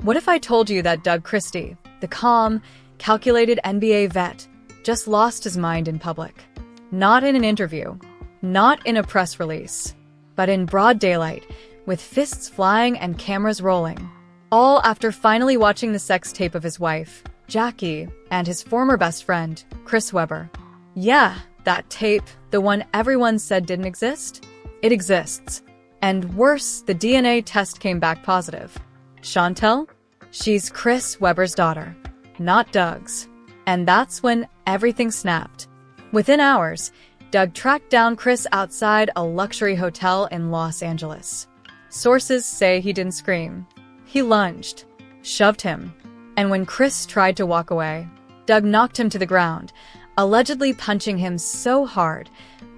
What if I told you that Doug Christie, the calm, calculated NBA vet, just lost his mind in public? Not in an interview, not in a press release, but in broad daylight, with fists flying and cameras rolling. All after finally watching the sex tape of his wife, Jackie, and his former best friend, Chris Webber. Yeah, that tape, the one everyone said didn't exist? It exists. And worse, the DNA test came back positive. Chantel? She's Chris Webber's daughter, not Doug's. And that's when everything snapped. Within hours, Doug tracked down Chris outside a luxury hotel in Los Angeles. Sources say he didn't scream. He lunged, shoved him, and when Chris tried to walk away, Doug knocked him to the ground, allegedly punching him so hard,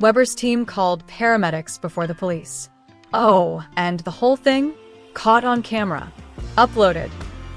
Webber's team called paramedics before the police. Oh, and the whole thing? Caught on camera, uploaded,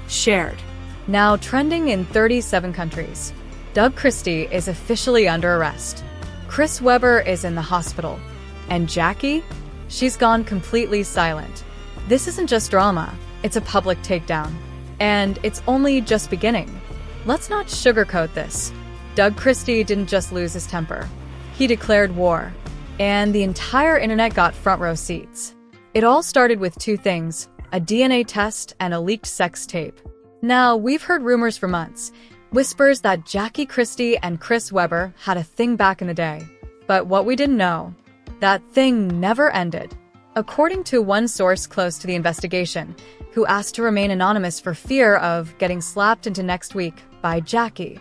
shared. Now trending in 37 countries. Doug Christie is officially under arrest. Chris Webber is in the hospital. And Jackie? She's gone completely silent. This isn't just drama, it's a public takedown. And it's only just beginning. Let's not sugarcoat this. Doug Christie didn't just lose his temper. He declared war. And the entire internet got front row seats. It all started with two things, a DNA test and a leaked sex tape. Now, we've heard rumors for months, whispers that Jackie Christie and Chris Webber had a thing back in the day. But what we didn't know, that thing never ended. According to one source close to the investigation, who asked to remain anonymous for fear of getting slapped into next week by Jackie,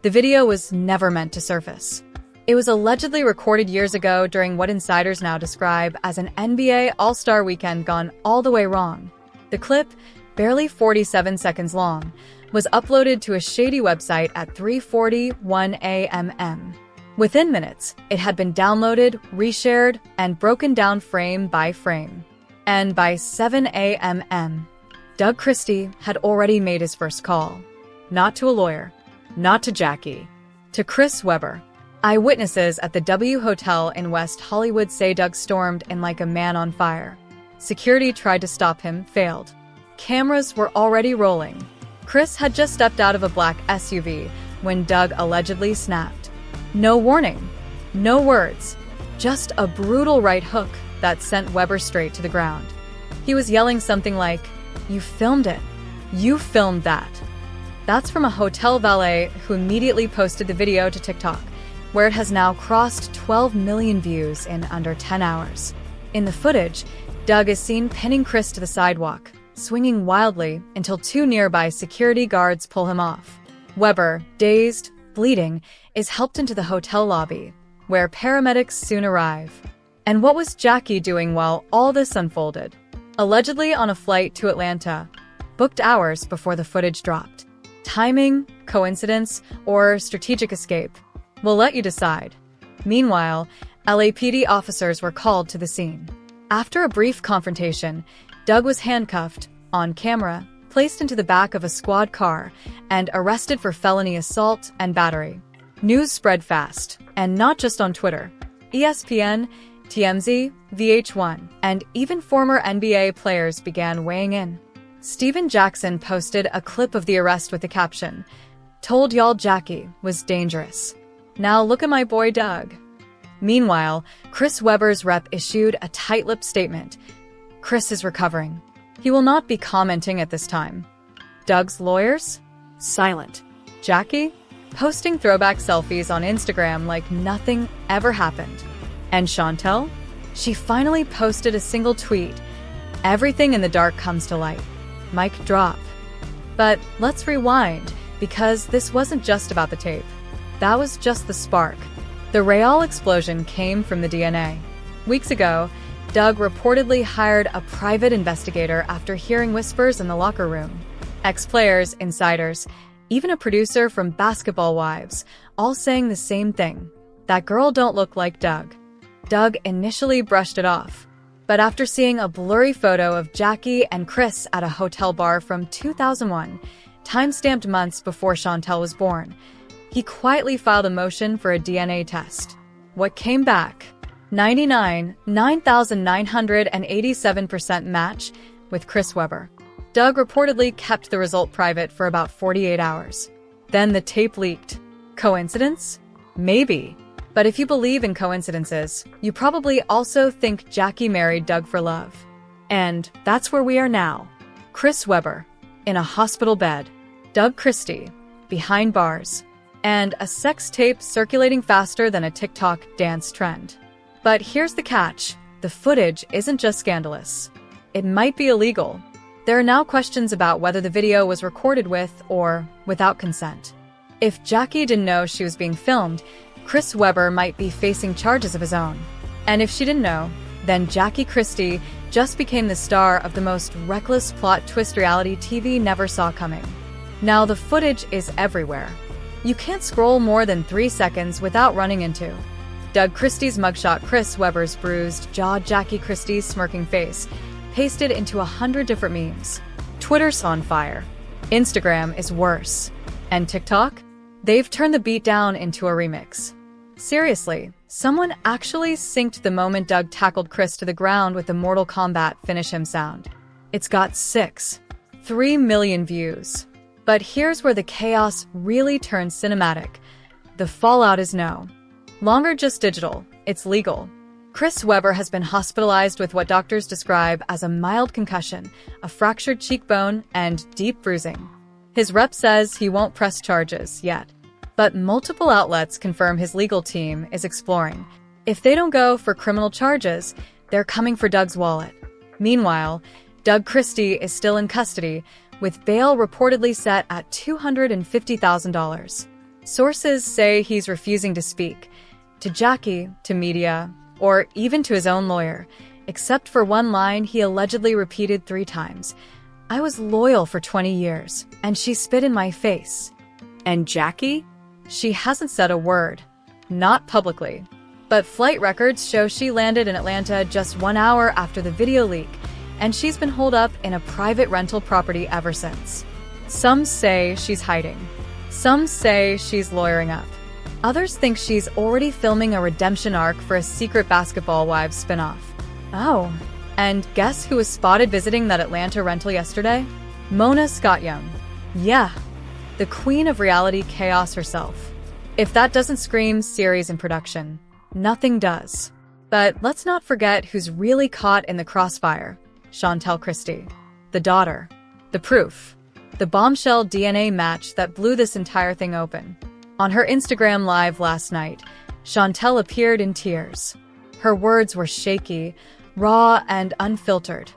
the video was never meant to surface. It was allegedly recorded years ago during what insiders now describe as an NBA All-Star weekend gone all the way wrong. The clip, barely 47 seconds long, was uploaded to a shady website at 3:41 a.m. Within minutes, it had been downloaded, reshared, and broken down frame by frame. And by 7 a.m., Doug Christie had already made his first call. Not to a lawyer, not to Jackie, to Chris Webber. Eyewitnesses at the W Hotel in West Hollywood say Doug stormed in like a man on fire. Security tried to stop him, failed. Cameras were already rolling. Chris had just stepped out of a black SUV when Doug allegedly snapped. No warning, no words, just a brutal right hook that sent Webber straight to the ground. He was yelling something like, "You filmed it. You filmed that." That's from a hotel valet who immediately posted the video to TikTok, where it has now crossed 12 million views in under 10 hours. In the footage, Doug is seen pinning Chris to the sidewalk, swinging wildly until two nearby security guards pull him off. Webber, dazed, bleeding, is helped into the hotel lobby, where paramedics soon arrive. And what was Jackie doing while all this unfolded? Allegedly on a flight to Atlanta, booked hours before the footage dropped. Timing, coincidence, or strategic escape? We'll let you decide. Meanwhile, LAPD officers were called to the scene. After a brief confrontation, Doug was handcuffed, on camera, placed into the back of a squad car, and arrested for felony assault and battery. News spread fast, and not just on Twitter. ESPN, TMZ, VH1, and even former NBA players began weighing in. Steven Jackson posted a clip of the arrest with the caption, "Told y'all Jackie was dangerous. Now look at my boy Doug." Meanwhile, Chris Webber's rep issued a tight-lipped statement. Chris is recovering. He will not be commenting at this time. Doug's lawyers? Silent. Jackie? Posting throwback selfies on Instagram like nothing ever happened. And Chantel? She finally posted a single tweet. Everything in the dark comes to light. Mic drop. But let's rewind, because this wasn't just about the tape. That was just the spark. The real explosion came from the DNA. Weeks ago, Doug reportedly hired a private investigator after hearing whispers in the locker room. Ex-players, insiders, even a producer from Basketball Wives, all saying the same thing. That girl don't look like Doug. Doug initially brushed it off. But after seeing a blurry photo of Jackie and Chris at a hotel bar from 2001, time-stamped months before Chantel was born, he quietly filed a motion for a DNA test. What came back? 9,987% match with Chris Webber. Doug reportedly kept the result private for about 48 hours. Then the tape leaked. Coincidence? Maybe. But if you believe in coincidences, you probably also think Jackie married Doug for love. And that's where we are now. Chris Webber, in a hospital bed. Doug Christie, behind bars. And a sex tape circulating faster than a TikTok dance trend. But here's the catch. The footage isn't just scandalous. It might be illegal. There are now questions about whether the video was recorded with or without consent. If Jackie didn't know she was being filmed, Chris Webber might be facing charges of his own. And if she didn't know, then Jackie Christie just became the star of the most reckless plot twist reality TV never saw coming. Now the footage is everywhere. You can't scroll more than 3 seconds without running into Doug Christie's mugshot, Chris Webber's bruised jaw, Jackie Christie's smirking face, pasted into 100 different memes. Twitter's on fire. Instagram is worse. And TikTok? They've turned the beatdown into a remix. Seriously, someone actually synced the moment Doug tackled Chris to the ground with the Mortal Kombat finish him sound. It's got 3 million views. But here's where the chaos really turns cinematic. The fallout is no longer just digital, it's legal. Chris Webber has been hospitalized with what doctors describe as a mild concussion, a fractured cheekbone, and deep bruising. His rep says he won't press charges yet, but multiple outlets confirm his legal team is exploring. If they don't go for criminal charges, they're coming for Doug's wallet. Meanwhile, Doug Christie is still in custody, with bail reportedly set at $250,000. Sources say he's refusing to speak to Jackie, to media, or even to his own lawyer, except for one line he allegedly repeated 3 times. "I was loyal for 20 years, and she spit in my face." And Jackie? She hasn't said a word. Not publicly. But flight records show she landed in Atlanta just 1 hour after the video leak, and she's been holed up in a private rental property ever since. Some say she's hiding. Some say she's lawyering up. Others think she's already filming a redemption arc for a secret Basketball Wives spinoff. Oh, and guess who was spotted visiting that Atlanta rental yesterday? Mona Scott-Young. Yeah, the queen of reality chaos herself. If that doesn't scream series in production, nothing does. But let's not forget who's really caught in the crossfire. Chantel Christie. The daughter. The proof. The bombshell DNA match that blew this entire thing open. On her Instagram Live last night, Chantel appeared in tears. Her words were shaky, raw, and unfiltered.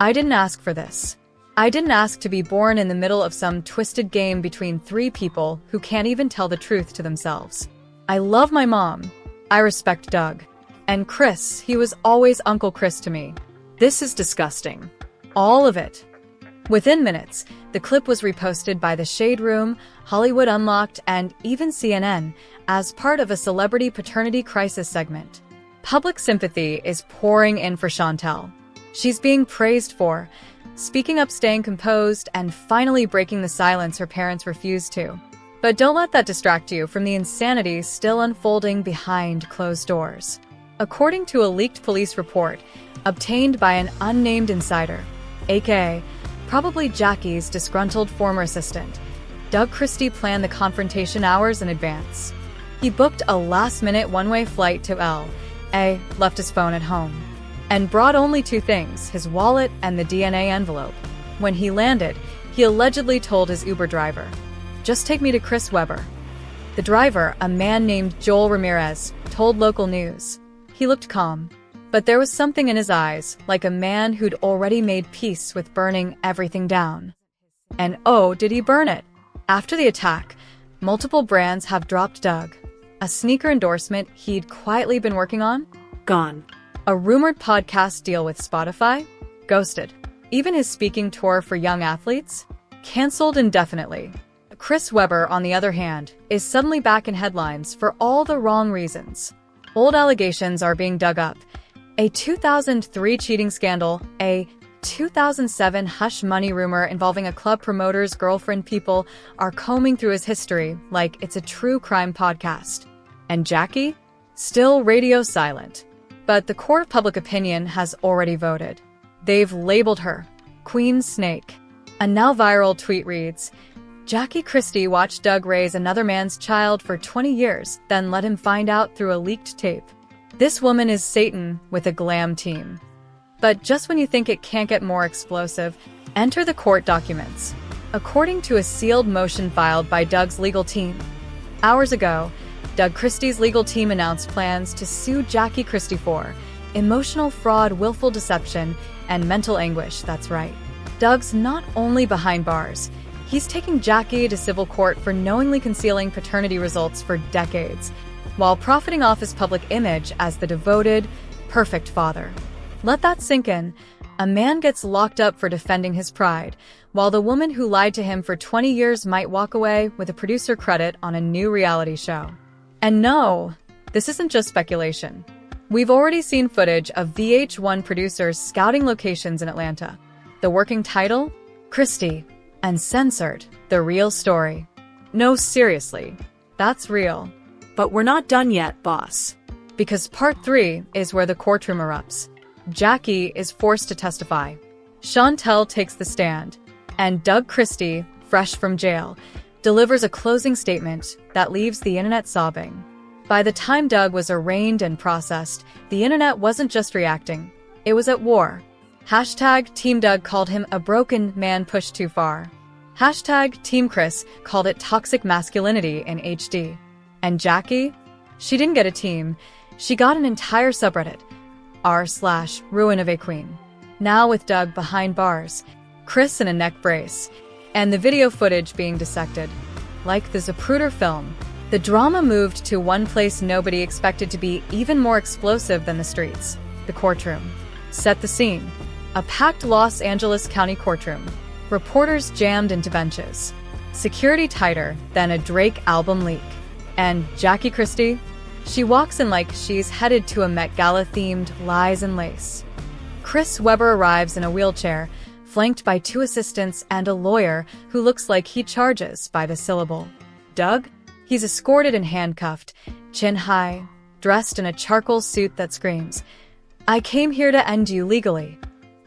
"I didn't ask for this. I didn't ask to be born in the middle of some twisted game between 3 people who can't even tell the truth to themselves. I love my mom. I respect Doug. And Chris, he was always Uncle Chris to me. This is disgusting. All of it." Within minutes, the clip was reposted by The Shade Room, Hollywood Unlocked, and even CNN as part of a celebrity paternity crisis segment. Public sympathy is pouring in for Chantel. She's being praised for speaking up, staying composed, and finally breaking the silence her parents refused to. But don't let that distract you from the insanity still unfolding behind closed doors. According to a leaked police report obtained by an unnamed insider, aka probably Jackie's disgruntled former assistant, Doug Christie planned the confrontation hours in advance. He booked a last-minute one-way flight to L.A., left his phone at home, and brought only 2 things, his wallet and the DNA envelope. When he landed, he allegedly told his Uber driver, "Just take me to Chris Webber." The driver, a man named Joel Ramirez, told local news. He looked calm, but there was something in his eyes, like a man who'd already made peace with burning everything down. And oh, did he burn it! After the attack, multiple brands have dropped Doug. A sneaker endorsement he'd quietly been working on? Gone. A rumored podcast deal with Spotify? Ghosted. Even his speaking tour for young athletes? Canceled indefinitely. Chris Webber, on the other hand, is suddenly back in headlines for all the wrong reasons. Old allegations are being dug up. A 2003 cheating scandal, a 2007 hush money rumor involving a club promoter's girlfriend. People are combing through his history like it's a true crime podcast. And Jackie? Still radio silent. But the court of public opinion has already voted. They've labeled her Queen Snake. A now viral tweet reads, Jackie Christie watched Doug raise another man's child for 20 years, then let him find out through a leaked tape. This woman is Satan with a glam team. But just when you think it can't get more explosive, enter the court documents. According to a sealed motion filed by Doug's legal team, hours ago, Doug Christie's legal team announced plans to sue Jackie Christie for emotional fraud, willful deception, and mental anguish. That's right. Doug's not only behind bars, he's taking Jackie to civil court for knowingly concealing paternity results for decades, while profiting off his public image as the devoted, perfect father. Let that sink in. A man gets locked up for defending his pride, while the woman who lied to him for 20 years might walk away with a producer credit on a new reality show. And no, this isn't just speculation. We've already seen footage of VH1 producers scouting locations in Atlanta. The working title? Christie. And censored. The real story. No, seriously. That's real. But we're not done yet, boss. Because part 3 is where the courtroom erupts. Jackie is forced to testify. Chantel takes the stand. And Doug Christie, fresh from jail, delivers a closing statement that leaves the internet sobbing. By the time Doug was arraigned and processed, the internet wasn't just reacting. It was at war. Hashtag Team Doug called him a broken man pushed too far. Hashtag Team Chris called it toxic masculinity in HD. And Jackie? She didn't get a team. She got an entire subreddit. r/ruin of a queen. Now with Doug behind bars, Chris in a neck brace, and the video footage being dissected. Like the Zapruder film, the drama moved to one place nobody expected to be even more explosive than the streets. The courtroom. Set the scene. A packed Los Angeles County courtroom. Reporters jammed into benches. Security tighter than a Drake album leak. And Jackie Christie? She walks in like she's headed to a Met Gala-themed Lies and Lace. Chris Webber arrives in a wheelchair, flanked by 2 assistants and a lawyer who looks like he charges by the syllable. Doug? He's escorted and handcuffed, chin high, dressed in a charcoal suit that screams, I came here to end you legally.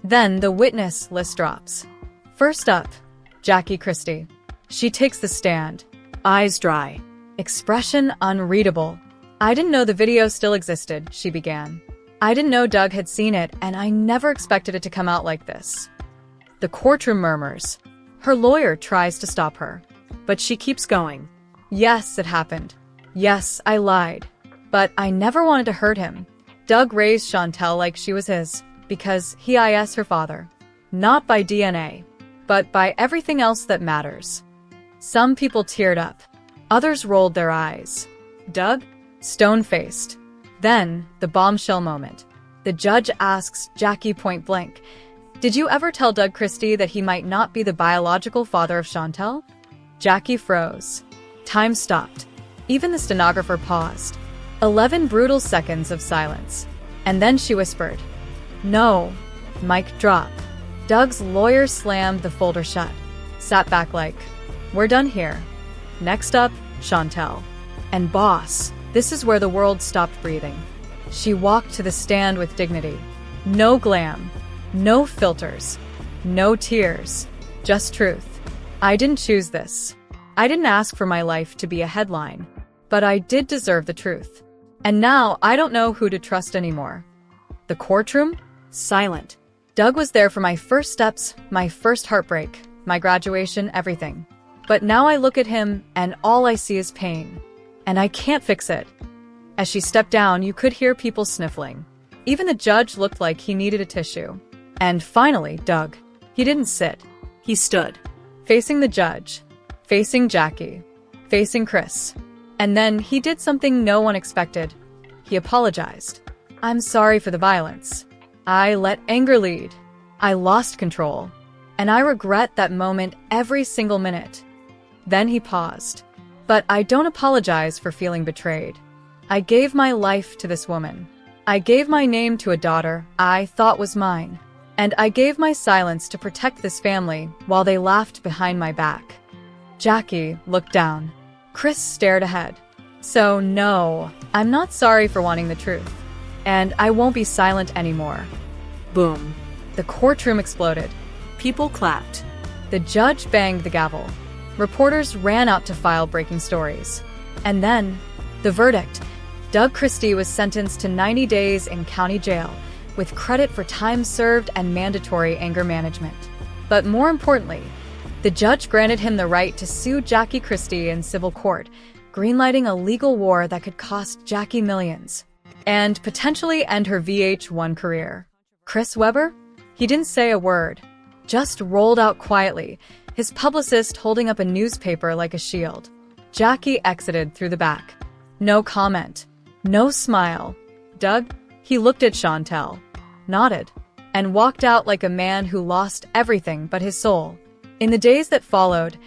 Then the witness list drops. First up, Jackie Christie. She takes the stand. Eyes dry. Expression unreadable. I didn't know the video still existed, she began. I didn't know Doug had seen it, and I never expected it to come out like this. The courtroom murmurs. Her lawyer tries to stop her. But she keeps going. Yes, it happened. Yes, I lied. But I never wanted to hurt him. Doug raised Chantel like she was his, because he is her father. Not by DNA, but by everything else that matters. Some people teared up. Others rolled their eyes. Doug? Stone-faced. Then, the bombshell moment. The judge asks Jackie point blank, did you ever tell Doug Christie that he might not be the biological father of Chantel? Jackie froze. Time stopped. Even the stenographer paused. 11 brutal seconds of silence. And then she whispered, no. Mic drop. Doug's lawyer slammed the folder shut. Sat back like, we're done here. Next up, Chantel. And boss, this is where the world stopped breathing. She walked to the stand with dignity. No glam. No filters. No tears. Just truth. I didn't choose this. I didn't ask for my life to be a headline. But I did deserve the truth. And now I don't know who to trust anymore. The courtroom? Silent. Doug was there for my first steps, my first heartbreak, my graduation, everything. But now I look at him, and all I see is pain. And I can't fix it. As she stepped down, you could hear people sniffling. Even the judge looked like he needed a tissue. And finally, Doug. He didn't sit. He stood. Facing the judge. Facing Jackie. Facing Chris. And then he did something no one expected. He apologized. I'm sorry for the violence. I let anger lead. I lost control. And I regret that moment every single minute. Then he paused. But I don't apologize for feeling betrayed. I gave my life to this woman. I gave my name to a daughter I thought was mine. And I gave my silence to protect this family while they laughed behind my back. Jackie looked down. Chris stared ahead. So no, I'm not sorry for wanting the truth. And I won't be silent anymore. Boom. The courtroom exploded. People clapped. The judge banged the gavel. Reporters ran out to file breaking stories. And then, the verdict. Doug Christie was sentenced to 90 days in county jail, with credit for time served and mandatory anger management. But more importantly, the judge granted him the right to sue Jackie Christie in civil court, greenlighting a legal war that could cost Jackie millions and potentially end her VH1 career. Chris Webber? He didn't say a word, just rolled out quietly, his publicist holding up a newspaper like a shield. Jackie exited through the back. No comment. No smile. Doug? He looked at Chantel, nodded, and walked out like a man who lost everything but his soul. In the days that followed,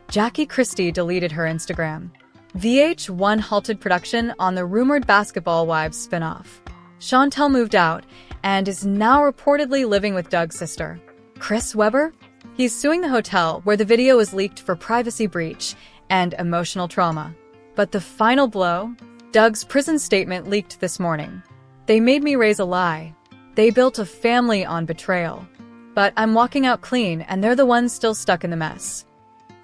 Jackie Christie deleted her Instagram. VH1 halted production on the rumored Basketball Wives spinoff. Chantel moved out and is now reportedly living with Doug's sister. Chris Webber? He's suing the hotel where the video was leaked for privacy breach and emotional trauma. But the final blow? Doug's prison statement leaked this morning. They made me raise a lie. They built a family on betrayal. But I'm walking out clean and they're the ones still stuck in the mess.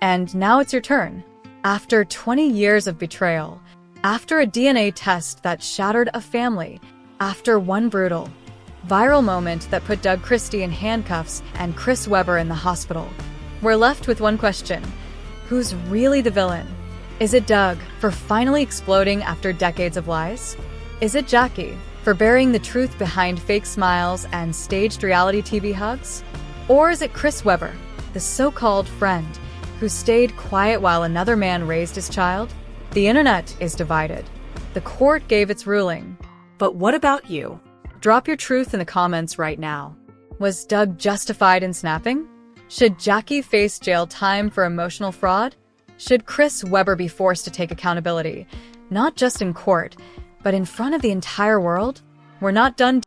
And now it's your turn. After 20 years of betrayal, after a DNA test that shattered a family, after one brutal, viral moment that put Doug Christie in handcuffs and Chris Webber in the hospital, we're left with one question. Who's really the villain? Is it Doug for finally exploding after decades of lies? Is it Jackie for burying the truth behind fake smiles and staged reality TV hugs? Or is it Chris Webber, the so-called friend, who stayed quiet while another man raised his child? The internet is divided. The court gave its ruling. But what about you? Drop your truth in the comments right now. Was Doug justified in snapping? Should Jackie face jail time for emotional fraud? Should Chris Webber be forced to take accountability, not just in court, but in front of the entire world? We're not done.